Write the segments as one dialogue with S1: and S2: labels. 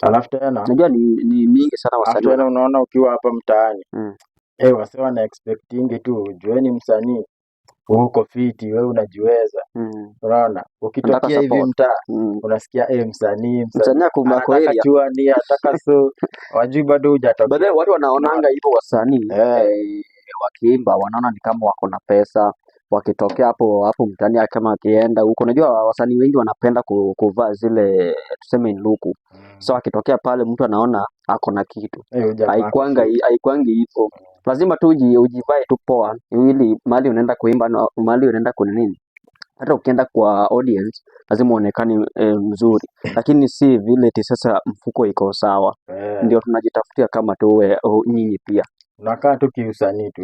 S1: Alafu tena
S2: Unajua ni mingi sana wasanii.
S1: tena unaona ukiwa hapa mtaani wase wana expecting tu jueni msanii uko fiti, wewe unajiweza. Unaona ukitokea hivi mtaa unasikia msanii
S2: ako area
S1: chuani ataka so wajui bado hujatokea.
S2: Baadaye watu wanaonanga hivyo wasanii wakiimba wanaona ni kama wako na pesa, wakitokea hapo mtani kama akienda huko. Unajua wasanii wengi wanapenda kuvaa zile tuseme luku. So akitokea pale mtu anaona ako na kitu. Haikwangi hivyo. Lazima tu ujivae tu poa ili mahali unaenda kuimba na mahali unaenda kunini. Hata ukienda kwa audience lazima uonekane mzuri, lakini si vile eti sasa mfuko iko sawa. Ndio tunajitafutia kama tu nyinyi pia
S1: unakaa tu kiusanii tu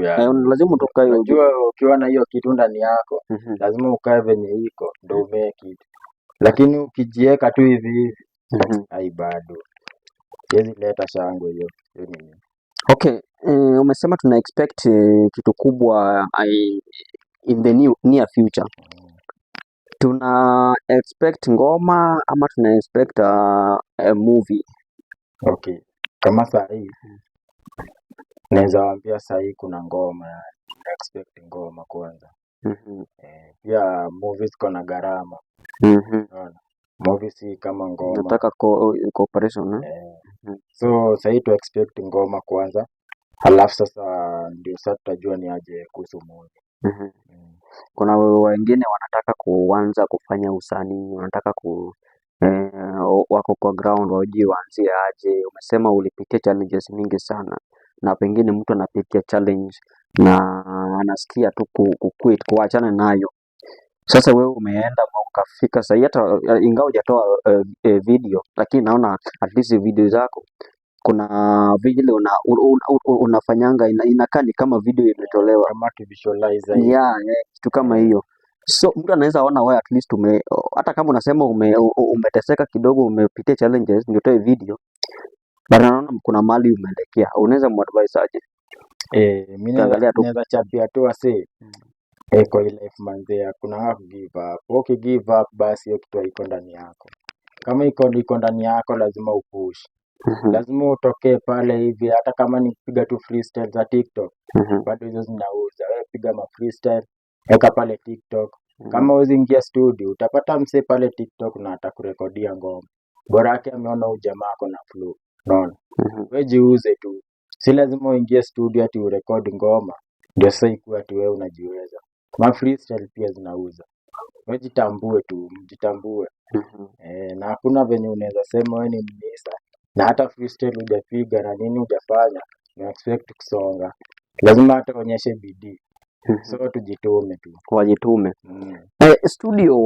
S2: lazima tukae.
S1: Unajua ukiwa na hiyo kitu ndani yako lazima ukae venye iko ndio umee kitu, lakini ukijieka tu hivi ai bado siwezi leta shangwe hiyo nini.
S2: Okay, umesema tuna expect kitu kubwa in the near future. Tuna expect ngoma ama tuna expect a movie?
S1: Okay, kama saa hii naweza waambia saa hii kuna ngoma, na expect ngoma kwanza. Pia movies kuna gharama. Movies si kama ngoma.
S2: Nataka cooperation
S1: So saa hii tu expect ngoma kwanza, halafu sasa ndio sasa tutajua ni aje kuhusu movie.
S2: Kuna wengine wanataka kuanza kufanya usanii, wanataka wako kwa ground wajue waanzie aje. Umesema ulipitia challenges mingi sana, na pengine mtu anapitia challenge na anasikia tu kuquit, kuachana nayo. Sasa wewe umeenda ukafika sasa, hata ingawa hujatoa video, lakini naona at least video zako kuna vile unafanyanga inakaa ni kama video imetolewa
S1: kama visualizer
S2: kitu kama hiyo. So mtu anaweza ona wewe at least hata kama unasema umeteseka kidogo, umepitia challenges ndio toe video, but naona kuna mali umeelekea. Unaweza muadvise aje?
S1: Mimi naweza chapia tu wase kwa life manzea, kuna give up. Okay, give up basi hiyo kitu haiko ndani yako. Kama iko ndani yako lazima upush. Lazima utokee pale hivi, hata kama ni kupiga tu freestyle za TikTok bado hizo zinauza. Wewe piga ma freestyle weka pale TikTok. Kama huwezi ingia studio utapata msee pale TikTok na atakurekodia ngoma, bora yake ameona huyu jamaa ako na flow. Unaona, wewe jiuze tu, si lazima uingie studio ati urekodi ngoma ndio sasa ikuwe ati wewe unajiweza. Ma freestyle pia zinauza. Wewe jitambue tu, mjitambue. Na hakuna venye unaweza sema wewe ni mnisa na hata freestyle hujapiga na nini hujafanya na expect kusonga. Lazima hata uonyeshe bidii. So tujitume tu.
S2: Wajitume. Studio